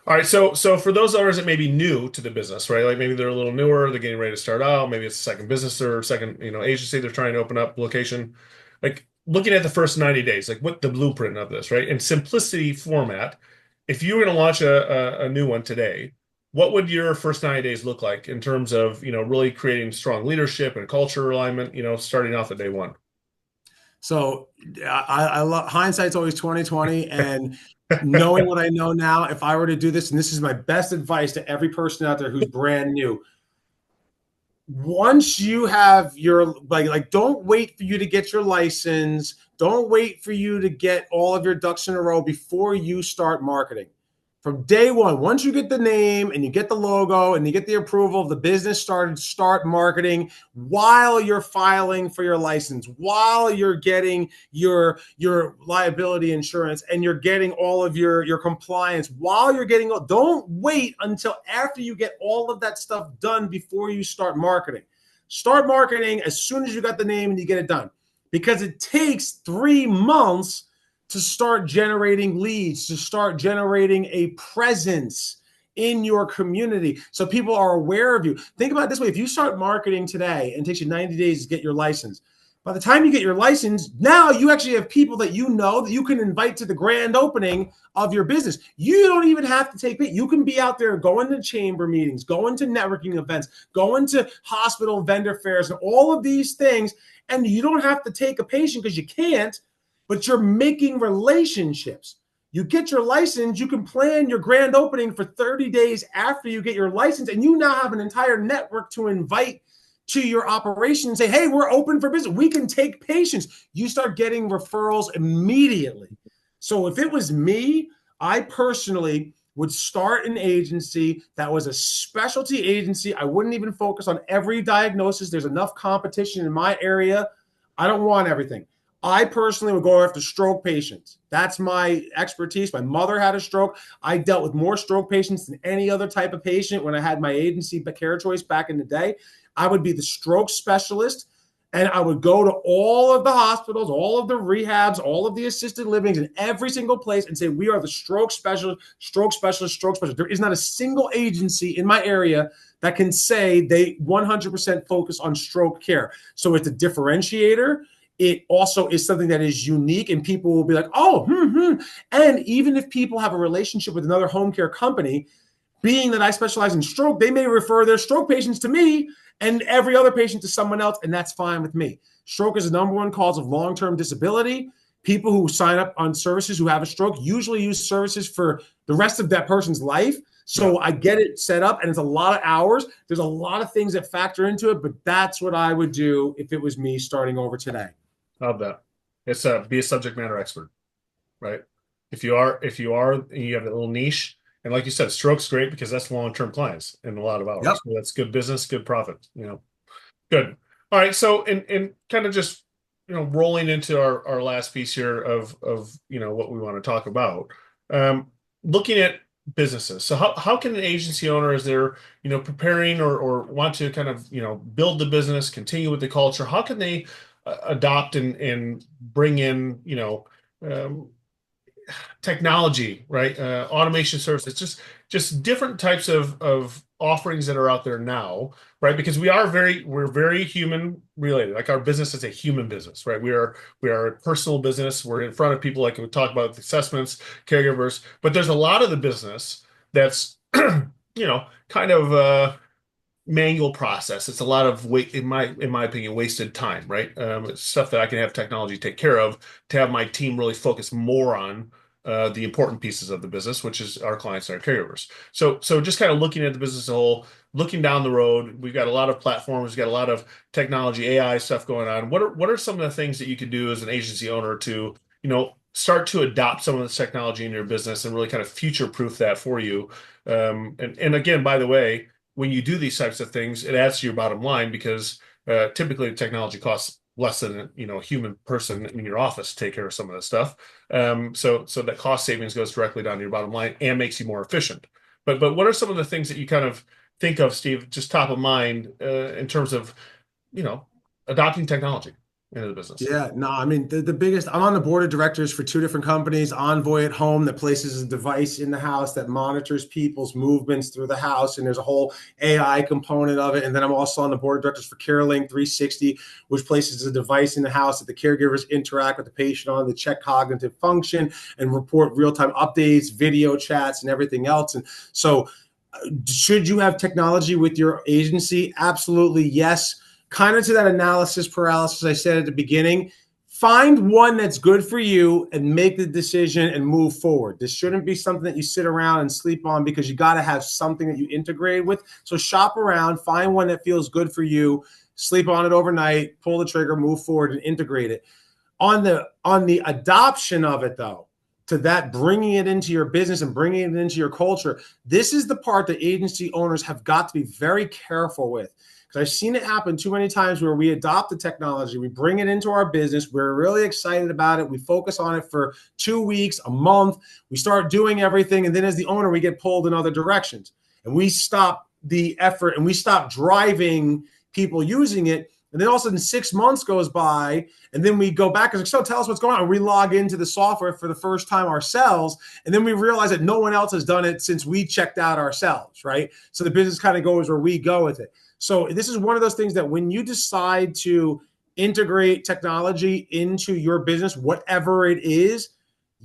All right, so for those owners that may be new to the business, right? Like maybe they're a little newer, they're getting ready to start out, maybe it's a second business or second, agency they're trying to open up location. Like looking at the first 90 days, like what the blueprint of this, right? In simplicity format, if you were going to launch a new one today, what would your first 90 days look like in terms of, really creating strong leadership and culture alignment, starting off at day one? So I love hindsight's always 2020, and knowing what I know now, if I were to do this, and this is my best advice to every person out there who's brand new, once you have your don't wait for you to get your license, don't wait for you to get all of your ducks in a row before you start marketing. From day one, once you get the name and you get the logo and you get the approval of the business started, start marketing while you're filing for your license, while you're getting your liability insurance and you're getting all of your compliance, while you're getting, don't wait until after you get all of that stuff done before you start marketing. Start marketing as soon as you got the name and you get it done, because it takes 3 months to start generating leads, to start generating a presence in your community so people are aware of you. Think about it this way. If you start marketing today and it takes you 90 days to get your license, by the time you get your license, now you actually have people that you know that you can invite to the grand opening of your business. You don't even have to take it. You can be out there going to chamber meetings, going to networking events, going to hospital vendor fairs, and all of these things. And you don't have to take a patient because you can't, but you're making relationships. You get your license, you can plan your grand opening for 30 days after you get your license, and you now have an entire network to invite to your operation and say, hey, we're open for business. We can take patients. You start getting referrals immediately. So if it was me, I personally would start an agency that was a specialty agency. I wouldn't even focus on every diagnosis. There's enough competition in my area. I don't want everything. I personally would go after stroke patients. That's my expertise. My mother had a stroke. I dealt with more stroke patients than any other type of patient when I had my agency, Care Choice, back in the day. I would be the stroke specialist, and I would go to all of the hospitals, all of the rehabs, all of the assisted livings in every single place and say, we are the stroke specialist, stroke specialist, stroke specialist. There is not a single agency in my area that can say they 100% focus on stroke care. So it's a differentiator. It also is something that is unique, and people will be like, oh, And even if people have a relationship with another home care company, being that I specialize in stroke, they may refer their stroke patients to me and every other patient to someone else, and that's fine with me. Stroke is the number one cause of long-term disability. People who sign up on services who have a stroke usually use services for the rest of that person's life. Yeah, So I get it set up, and it's a lot of hours. There's a lot of things that factor into it, but that's what I would do if it was me starting over today. love that. It's be a subject matter expert, right? And you have a little niche, and like you said, stroke's great because that's long-term clients and a lot of Yep. hours. So that's good business, good profit. Good. All right. So, and kind of just, rolling into our last piece here of what we want to talk about. Um, Looking at businesses. So how can an agency owner, as they're, preparing or want to kind of, build the business, continue with the culture, how can they adopt and bring in, um, technology, right? Automation services, just different types of offerings that are out there now, right? Because we're very human related. Like our business is a human business, right? We are a personal business. We're in front of people, like we talk about assessments, caregivers, but there's a lot of the business that's kind of manual process. It's a lot of wait, in my opinion, wasted time, right? It's stuff that I can have technology take care of to have my team really focus more on the important pieces of the business, which is our clients and our caregivers. So just kind of looking at the business as a whole, looking down the road, we've got a lot of platforms, we've got a lot of technology, AI stuff going on. What are some of the things that you could do as an agency owner to, start to adopt some of this technology in your business and really kind of future-proof that for you? And again, by the way, when you do these types of things, it adds to your bottom line because typically the technology costs less than a human person in your office to take care of some of this stuff. So that cost savings goes directly down to your bottom line and makes you more efficient. But what are some of the things that you kind of think of, Steve, just top of mind in terms of you know adopting technology into the business? Yeah, no, I mean the biggest. I'm on the board of directors for two different companies. Envoy at Home that places a device in the house that monitors people's movements through the house, and there's a whole AI component of it. And then I'm also on the board of directors for CareLink 360, which places a device in the house that the caregivers interact with the patient on to check cognitive function and report real-time updates, video chats, and everything else. And so should you have technology with your agency? Absolutely, yes. Kind of to that analysis paralysis I said at the beginning. Find one that's good for you and make the decision and move forward. This shouldn't be something that you sit around and sleep on because you got to have something that you integrate with. So shop around, find one that feels good for you, sleep on it overnight, pull the trigger, move forward, and integrate it. On the adoption of it, though, to that bringing it into your business and bringing it into your culture, this is the part that agency owners have got to be very careful with, because I've seen it happen too many times where we adopt the technology, we bring it into our business, we're really excited about it, we focus on it for 2 weeks, a month, we start doing everything, and then as the owner we get pulled in other directions and we stop the effort and we stop driving people using it. And then all of a sudden 6 months goes by, and then we go back and like, so tell us what's going on. And we log into the software for the first time ourselves, and then we realize that no one else has done it since we checked out ourselves, right? So the business kind of goes where we go with it. So this is one of those things that when you decide to integrate technology into your business, whatever it is,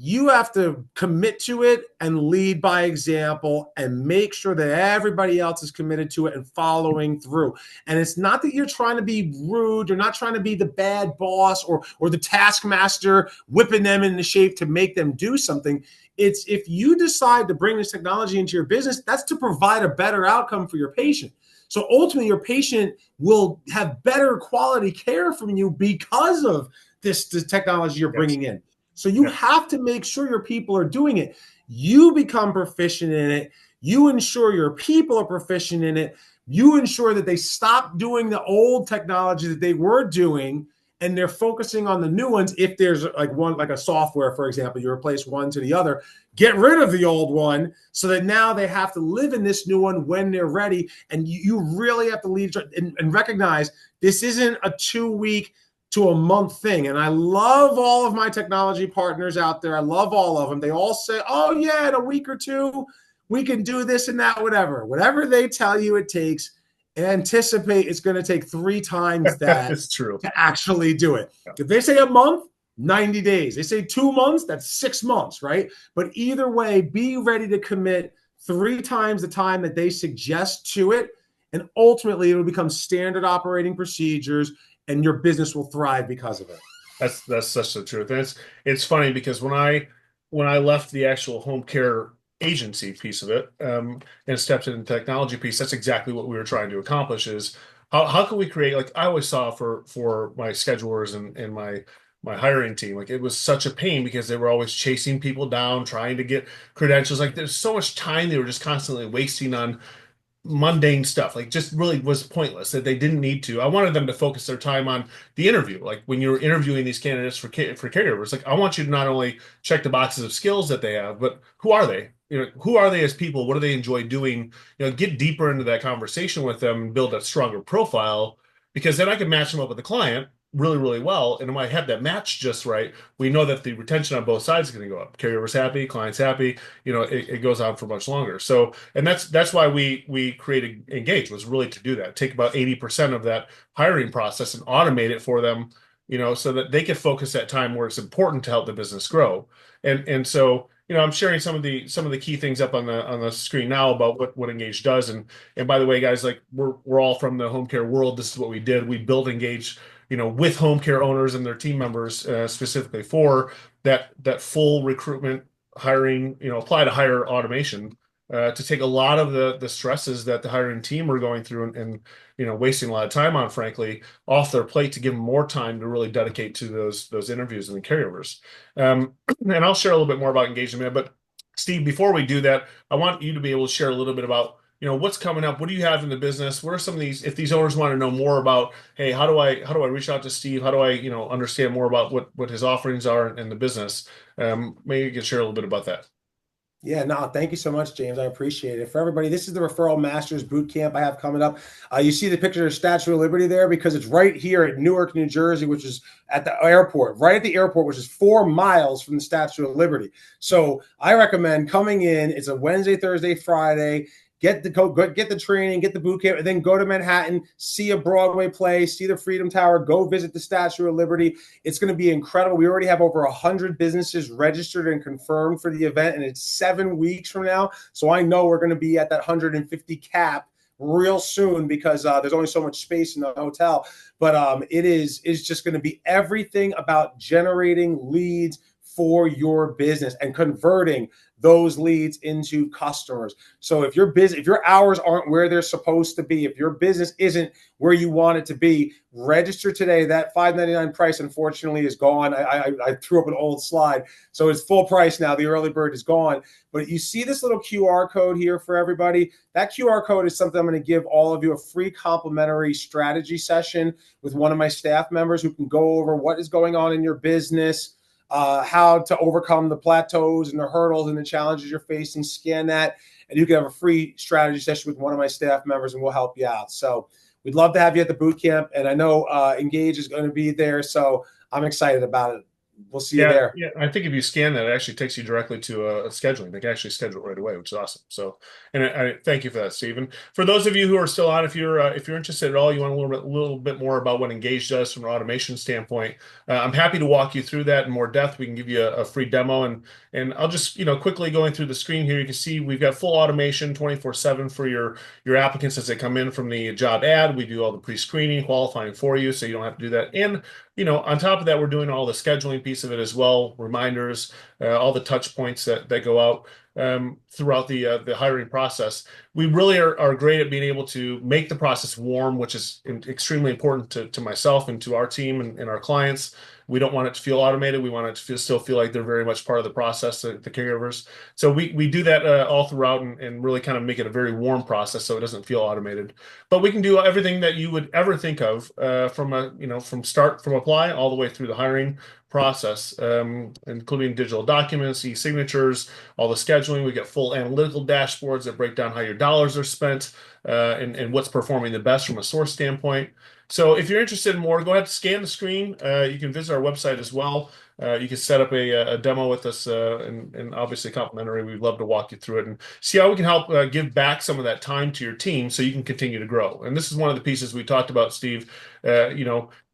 you have to commit to it and lead by example and make sure that everybody else is committed to it and following through. And it's not that you're trying to be rude, you're not trying to be the bad boss or the taskmaster whipping them into shape to make them do something. It's if you decide to bring this technology into your business, that's to provide a better outcome for your patient. So ultimately, your patient will have better quality care from you because of this technology you're Yes. bringing in. So you Yeah. have to make sure your people are doing it. You become proficient in it. You ensure your people are proficient in it. You ensure that they stop doing the old technology that they were doing and they're focusing on the new ones. If there's like one, like a software, for example, you replace one to the other, get rid of the old one so that now they have to live in this new one when they're ready. And you really have to lead and recognize this isn't a 2 week to a month thing. And I love all of my technology partners out there. I love all of them. They all say, oh, yeah, in a week or two, we can do this and that, whatever they tell you it takes. Anticipate it's going to take 3 times that It's true. to actually do it. Yeah. If they say a month, 90 days. They say 2 months, that's 6 months, right? But either way, be ready to commit 3 times the time that they suggest to it. And ultimately, it will become standard operating procedures and your business will thrive because of it. That's such the truth. And it's funny because when I left the actual home care agency piece of it, and stepped into the technology piece, that's exactly what we were trying to accomplish is how can we create, like I always saw for my schedulers and my hiring team, like it was such a pain because they were always chasing people down, trying to get credentials. Like there's so much time they were just constantly wasting on mundane stuff, like just really was pointless that they didn't need to. I wanted them to focus their time on the interview. Like when you're interviewing these candidates for caregivers, like I want you to not only check the boxes of skills that they have, but who are they? who are they as people? What do they enjoy doing? Get deeper into that conversation with them and build a stronger profile, because then I can match them up with the client really, really well. And when I have that match just right, we know that the retention on both sides is going to go up. Carrier's happy, client's happy. It goes on for much longer. So, and that's why we created Engage, was really to do that. Take about 80% of that hiring process and automate it for them, so that they can focus that time where it's important to help the business grow. And so, I'm sharing some of the key things up on the screen now about what Engage does. And by the way, guys, like we're all from the home care world. This is what we did. We built Engage, with home care owners and their team members, specifically for that full recruitment, hiring, apply to hire automation, to take a lot of the stresses that the hiring team are going through, and wasting a lot of time on, frankly, off their plate, to give them more time to really dedicate to those interviews and the carryovers. And I'll share a little bit more about engagement, but Steve, before we do that, I want you to be able to share a little bit about, what's coming up. What do you have in the business? What are some of these, if these owners want to know more about, hey, how do I reach out to Steve? How do I, understand more about what his offerings are in the business? Maybe you can share a little bit about that. Yeah, no, thank you so much, James. I appreciate it. For everybody, this is the Referral Masters Boot Camp I have coming up. You see the picture of Statue of Liberty there because it's right here at Newark, New Jersey, which is at the airport, right at the airport, which is 4 miles from the Statue of Liberty. So I recommend coming in. It's a Wednesday, Thursday, Friday. Get the training, get the boot camp, and then go to Manhattan, see a Broadway play, see the Freedom Tower, go visit the Statue of Liberty. It's going to be incredible. We already have over 100 businesses registered and confirmed for the event, and it's 7 weeks from now. So I know we're going to be at that 150 cap real soon because there's only so much space in the hotel. But it's just going to be everything about generating leads for your business and converting those leads into customers. So if if your hours aren't where they're supposed to be, if your business isn't where you want it to be, register today. That $5.99 price, unfortunately, is gone. I threw up an old slide, so it's full price now. The early bird is gone. But you see this little QR code here for everybody. That QR code is something I'm going to give all of you a free complimentary strategy session with one of my staff members who can go over what is going on in your business, how to overcome the plateaus and the hurdles and the challenges you're facing. Scan that, and you can have a free strategy session with one of my staff members, and we'll help you out. So we'd love to have you at the boot camp, and I know Engage is going to be there, so I'm excited about it. We'll see you Yeah, there. yeah. I think if you scan that, it actually takes you directly to a scheduling. They can actually schedule it right away, which is awesome. So, and I thank you for that, Stephen. For those of you who are still on, if you're interested at all, you want a little bit more about what Engage does from an automation standpoint, I'm happy to walk you through that in more depth. We can give you a free demo, and I'll just quickly going through the screen here. You can see we've got full automation 24/7 for your applicants as they come in from the job ad. We do all the pre-screening, qualifying for you, so you don't have to do that. And on top of that, we're doing all the scheduling piece of it as well, reminders, all the touch points that go out throughout the hiring process. We really are great at being able to make the process warm, which is extremely important to myself and to our team and our clients. We don't want it to feel automated. We want it to still feel like they're very much part of the process, the caregivers. So we do that all throughout, and really kind of make it a very warm process so it doesn't feel automated. But we can do everything that you would ever think of, from apply all the way through the hiring process, including digital documents, e-signatures, all the scheduling. We get full analytical dashboards that break down how your dollars are spent, and what's performing the best from a source standpoint. So if you're interested in more, go ahead and scan the screen. You can visit our website as well. You can set up a demo with us, and obviously complimentary. We'd love to walk you through it and see how we can help give back some of that time to your team so you can continue to grow. And this is one of the pieces we talked about, Steve.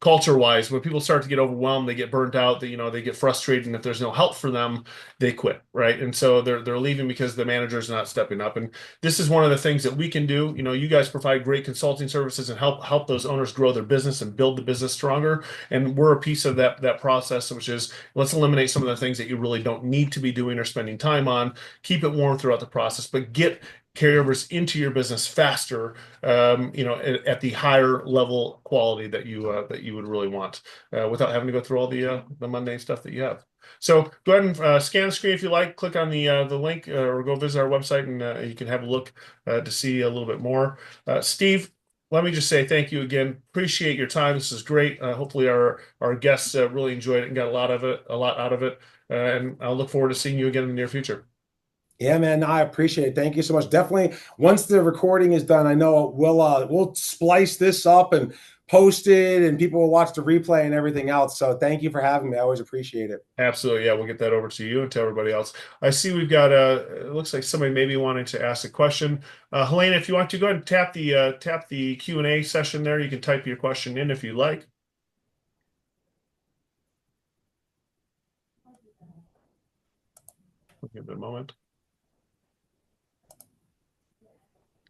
Culture-wise, when people start to get overwhelmed, they get burnt out, they get frustrated, and if there's no help for them, they quit, right? And so they're leaving because the manager's not stepping up. And this is one of the things that we can do. You guys provide great consulting services and help those owners grow their business and build the business stronger. And we're a piece of that process, which is, let's eliminate some of the things that you really don't need to be doing or spending time on. Keep it warm throughout the process, but get caregivers into your business faster, at the higher level quality that you would really want, without having to go through all the mundane stuff that you have. So go ahead and scan the screen if you like. Click on the link, or go visit our website, and you can have a look to see a little bit more. Steve, let me just say thank you again. Appreciate your time. This is great. Hopefully our guests really enjoyed it and got a lot out of it. And I'll look forward to seeing you again in the near future. Yeah, man, no, I appreciate it. Thank you so much. Definitely, once the recording is done, I know we'll splice this up and post it, and people will watch the replay and everything else. So thank you for having me. I always appreciate it. Absolutely. Yeah, we'll get that over to you and to everybody else. I see we've got it looks like somebody maybe wanting to ask a question. Helena, if you want to go ahead and tap the Q&A session there, you can type your question in if you like. We'll give it a moment.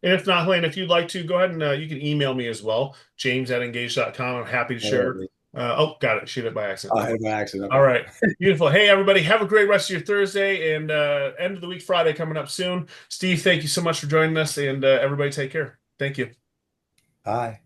And if not, Helene, if you'd like to, go ahead and you can email me as well, james@engage.com. I'm happy to share. Oh, got it. Shoot it by accident. I had by accident. All Okay. right. Beautiful. Hey, everybody, have a great rest of your Thursday and end of the week Friday coming up soon. Steve, thank you so much for joining us, and everybody take care. Thank you. Bye.